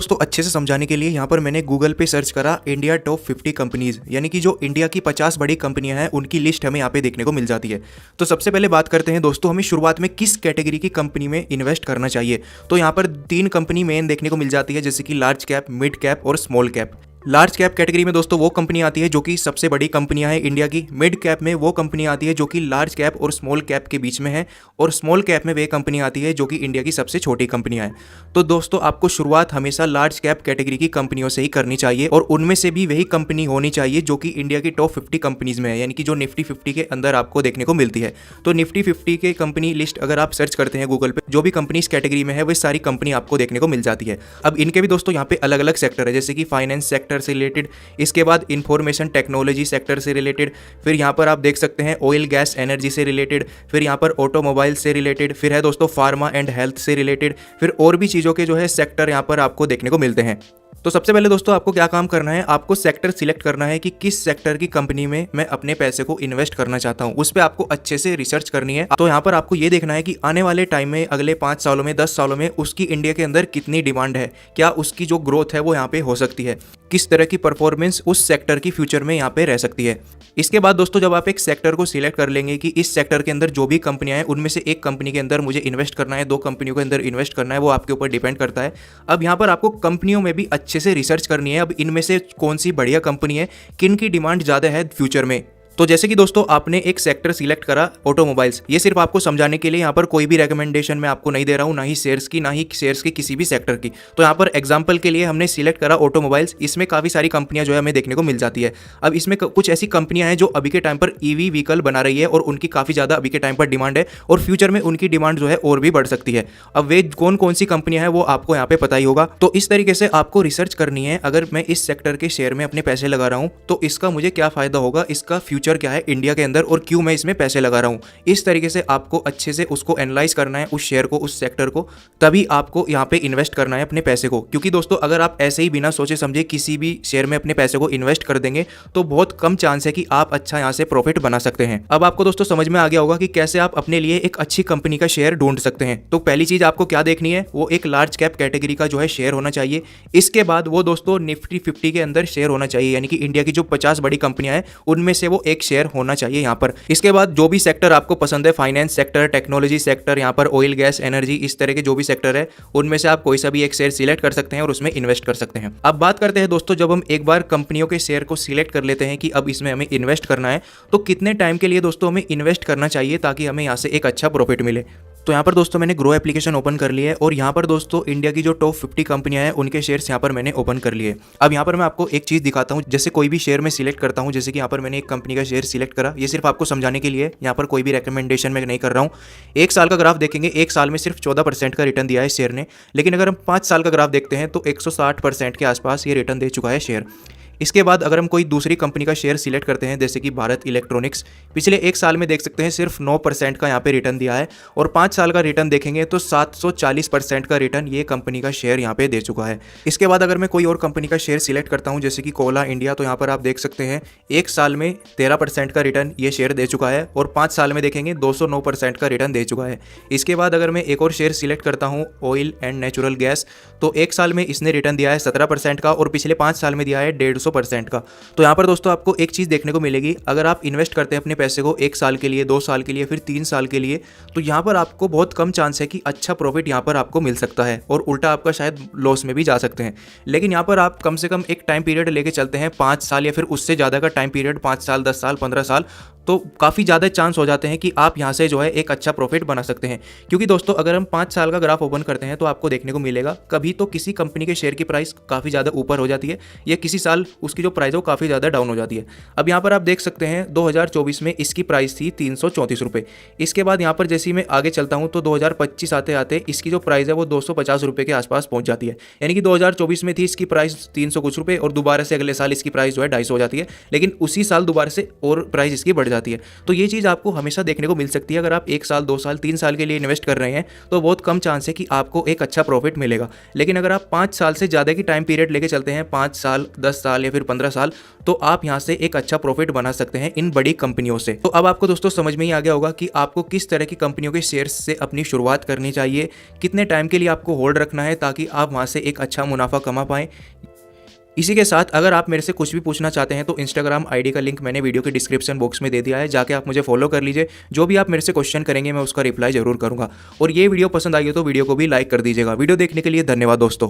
दोस्तों अच्छे से समझाने के लिए यहाँ पर मैंने गूगल पे सर्च करा इंडिया टॉप 50 कंपनीज, यानी कि जो इंडिया की 50 बड़ी कंपनियां हैं उनकी लिस्ट हमें यहाँ पे देखने को मिल जाती है। तो सबसे पहले बात करते हैं दोस्तों, हमें शुरुआत में किस कैटेगरी की कंपनी में इन्वेस्ट करना चाहिए। तो यहाँ पर 3 कंपनी मेन देखने को मिल जाती है, जैसे कि लार्ज कैप, मिड कैप और small cap. Large cap category में दोस्तों वो कंपनी आती है जो कि सबसे बड़ी कंपनियां हैं इंडिया की। मिड कैप में वो कंपनी आती है जो कि लार्ज कैप और स्मॉल कैप के बीच में है, और स्मॉल कैप में वे कंपनी आती है जो कि इंडिया की सबसे छोटी कंपनियां हैं। तो दोस्तों आपको शुरुआत हमेशा लार्ज कैप कैटेगरी की कंपनियों से ही करनी चाहिए, और उनमें से भी वही कंपनी होनी चाहिए जो कि इंडिया की टॉप 50 कंपनीज में है, यानी कि जो निफ्टी 50 के अंदर आपको देखने को मिलती है। तो निफ्टी 50 के कंपनी लिस्ट अगर आप सर्च करते हैं गूगल पे, जो भी कंपनी इस कैटेगरी में है वो सारी कंपनी आपको देखने को मिल जाती है। अब इनके भी दोस्तों यहाँ पे अलग अलग सेक्टर है, जैसे कि फाइनेंस सेक्टर से रिलेटेड, इसके बाद इंफॉर्मेशन टेक्नोलॉजी सेक्टर से रिलेटेड, फिर यहाँ पर आप देख सकते हैं ऑयल गैस एनर्जी से रिलेटेड, फिर यहाँ पर ऑटोमोबाइल से रिलेटेड, फिर है दोस्तों फार्मा एंड हेल्थ से रिलेटेड, फिर और भी चीज़ों के जो है सेक्टर यहाँ पर आपको देखने को मिलते हैं। तो सबसे पहले दोस्तों आपको क्या काम करना है, आपको सेक्टर सिलेक्ट करना है कि किस सेक्टर की कंपनी में मैं अपने पैसे को इन्वेस्ट करना चाहता हूं। उस पर आपको अच्छे से रिसर्च करनी है। तो यहाँ पर आपको ये देखना है कि आने वाले टाइम में, अगले 5 सालों में, 10 सालों में उसकी इंडिया के अंदर कितनी डिमांड है, क्या उसकी जो ग्रोथ है वो यहाँ पे हो सकती है, किस तरह की परफॉर्मेंस उस सेक्टर की फ्यूचर में यहाँ पे रह सकती है। इसके बाद दोस्तों जब आप एक सेक्टर को सिलेक्ट कर लेंगे कि इस सेक्टर के अंदर जो भी कंपनियां हैं उनमें से एक कंपनी के अंदर मुझे इन्वेस्ट करना है, 2 कंपनियों के अंदर इन्वेस्ट करना है, वो आपके ऊपर डिपेंड करता है। अब यहाँ पर आपको कंपनियों में भी अच्छे से रिसर्च करनी है। अब इनमें से कौन सी बढ़िया कंपनी है, किन की डिमांड ज़्यादा है फ्यूचर में। तो जैसे कि दोस्तों आपने एक सेक्टर सिलेक्ट करा ऑटोमोबाइल्स, ये सिर्फ आपको समझाने के लिए, यहाँ पर कोई भी रिकमेंडेशन मैं आपको नहीं दे रहा हूँ, ना ही शेयर्स की, ना ही शेयर्स की किसी भी सेक्टर की। तो यहाँ पर एग्जांपल के लिए हमने सिलेक्ट करा ऑटोमोबाइल्स। इसमें काफ़ी सारी कंपनियां जो है हमें देखने को मिल जाती है। अब इसमें कुछ ऐसी कंपनियां हैं जो अभी के टाइम पर ईवी व्हीकल बना रही है और उनकी काफ़ी ज़्यादा अभी के टाइम पर डिमांड है, और फ्यूचर में उनकी डिमांड जो है और भी बढ़ सकती है। अब वे कौन कौन सी कंपनियां हैं वो आपको यहाँ पे पता ही होगा। तो इस तरीके से आपको रिसर्च करनी है, अगर मैं इस सेक्टर के शेयर में अपने पैसे लगा रहा हूँ तो इसका मुझे क्या फ़ायदा होगा, इसका फ्यूचर क्या है इंडिया के अंदर, और क्यों मैं इसमें पैसे लगा रहा हूं। इस तरीके से आपको अच्छे से उसको एनालाइज करना है, उस शेयर को, उस सेक्टर को, तभी आपको यहां पे इन्वेस्ट करना है अपने पैसे को। क्योंकि दोस्तों अगर आप ऐसे ही बिना सोचे समझे किसी भी शेयर में अपने पैसे को इन्वेस्ट कर देंगे तो बहुत कम चांस है कि आप अच्छा यहां से प्रॉफिट बना सकते हैं। अब आपको दोस्तों समझ में आ गया होगा कि कैसे आप अपने लिए एक अच्छी कंपनी का शेयर ढूंढ सकते हैं। तो पहली चीज आपको क्या देखनी है, वो एक लार्ज कैप कैटेगरी का जो है शेयर होना चाहिए। इसके बाद वो दोस्तों निफ्टी 50 के अंदर शेयर होना चाहिए, यानी कि इंडिया की जो 50 बड़ी कंपनियां हैं उनमें से वो एक शेयर होना चाहिए यहाँ पर। इसके बाद जो भी सेक्टर आपको पसंद है, फाइनेंस सेक्टर, टेक्नोलॉजी सेक्टर, यहाँ पर ऑयल गैस एनर्जी, इस तरह के जो भी सेक्टर है उनमें से आप कोई सा भी एक शेयर सिलेक्ट कर सकते हैं और उसमें इन्वेस्ट कर सकते हैं। अब बात करते हैं दोस्तों, जब हम एक बार कंपनियों के शेयर को सिलेक्ट कर लेते हैं कि अब इसमें हमें इन्वेस्ट करना है, तो कितने टाइम के लिए दोस्तों हमें इन्वेस्ट करना चाहिए ताकि हमें यहाँ से एक अच्छा प्रॉफिट मिले। तो यहाँ पर दोस्तों मैंने ग्रो एप्लीकेशन ओपन कर लिया है, और यहाँ पर दोस्तों इंडिया की जो टॉप 50 कंपनियां हैं उनके शेयर्स यहाँ पर मैंने ओपन कर लिए। अब यहाँ पर मैं आपको एक चीज़ दिखाता हूँ, जैसे कोई भी शेयर मैं सिलेक्ट करता हूँ, जैसे कि यहाँ पर मैंने एक कंपनी का शेयर सिलेक्ट करा, ये सिर्फ आपको समझाने के लिए, यहाँ पर कोई भी रिकमेंडेशन मैं नहीं कर रहा हूँ। 1 साल का ग्राफ देखेंगे, 1 साल में सिर्फ 14% का रिटर्न दिया है शेयर ने, लेकिन अगर हम 5 साल का ग्राफ देखते हैं तो 160% के आसपास ये रिटर्न दे चुका है शेयर। इसके बाद अगर हम कोई दूसरी कंपनी का शेयर सिलेक्ट करते हैं, जैसे कि भारत इलेक्ट्रॉनिक्स, पिछले 1 साल में देख सकते हैं सिर्फ 9% का यहाँ पे रिटर्न दिया है, और 5 साल का रिटर्न देखेंगे तो 740% का रिटर्न ये कंपनी का शेयर यहाँ पे दे चुका है। इसके बाद अगर मैं कोई और कंपनी का शेयर सिलेक्ट करता हूँ, जैसे कि कोला इंडिया, तो यहाँ पर आप देख सकते हैं 1 साल में 13% का रिटर्न ये शेयर दे चुका है, और 5 साल में देखेंगे 209% का रिटर्न दे चुका है। इसके बाद अगर मैं एक और शेयर सिलेक्ट करता हूँ ऑयल एंड नेचुरल गैस, तो 1 साल में इसने रिटर्न दिया है 17% का, और पिछले 5 साल में दिया है 150% का। तो यहाँ पर दोस्तों आपको एक चीज़ देखने को मिलेगी, अगर आप इन्वेस्ट करते हैं अपने पैसे को 1 साल के लिए, 2 साल के लिए, फिर 3 साल के लिए, तो यहाँ पर आपको बहुत कम चांस है कि अच्छा प्रॉफिट यहाँ पर आपको मिल सकता है, और उल्टा आपका शायद लॉस में भी जा सकते हैं। लेकिन यहाँ पर आप कम से कम एक टाइम पीरियड लेके चलते हैं, 5 साल या फिर उससे ज़्यादा का टाइम पीरियड, 5 साल, 10 साल, 15 साल, तो काफ़ी ज़्यादा चांस हो जाते हैं कि आप यहाँ से जो है एक अच्छा प्रॉफिट बना सकते हैं। क्योंकि दोस्तों अगर हम 5 साल का ग्राफ ओपन करते हैं तो आपको देखने को मिलेगा कभी तो किसी कंपनी के शेयर की प्राइस काफ़ी ज़्यादा ऊपर हो जाती है, या किसी साल उसकी जो प्राइस है वो काफ़ी ज़्यादा डाउन हो जाती है। अब यहाँ पर आप देख सकते हैं 2024 में इसकी प्राइस थी 334 रुपये। इसके बाद यहाँ पर जैसे ही मैं आगे चलता हूँ तो 2025 आते आते इसकी जो प्राइस है वो 250 रुपये के आसपास पहुँच जाती है। यानी कि 2024 में थी इसकी प्राइस 300 कुछ रुपये, और दोबारा से अगले साल इसकी प्राइस जो है 250 हो जाती है, लेकिन उसी साल दोबारा से और प्राइस इसकी बढ़ बढ़ जाती है। तो ये चीज़ आपको हमेशा देखने को मिल सकती है। अगर आप 1 साल 2 साल 3 साल के लिए इन्वेस्ट कर रहे हैं तो बहुत कम चांस है कि आपको एक अच्छा प्रॉफिट मिलेगा। लेकिन अगर आप 5 साल से ज़्यादा की टाइम पीरियड लेके चलते हैं, 5 साल 10 साल या फिर 15 साल, तो आप यहाँ से एक अच्छा प्रॉफिट बना सकते हैं इन बड़ी कंपनियों से। तो अब आपको दोस्तों समझ में ही आ गया होगा कि आपको किस तरह की कंपनियों के शेयर्स से अपनी शुरुआत करनी चाहिए, कितने टाइम के लिए आपको होल्ड रखना है ताकि आप वहाँ से एक अच्छा मुनाफा कमा पाएँ। इसी के साथ अगर आप मेरे से कुछ भी पूछना चाहते हैं तो इंस्टाग्राम आईडी का लिंक मैंने वीडियो के डिस्क्रिप्शन बॉक्स में दे दिया है, जाके आप मुझे फॉलो कर लीजिए। जो भी आप मेरे से क्वेश्चन करेंगे मैं उसका रिप्लाई जरूर करूंगा। और ये वीडियो पसंद आई हो तो वीडियो को भी लाइक कर दीजिएगा। वीडियो देखने के लिए धन्यवाद दोस्तों।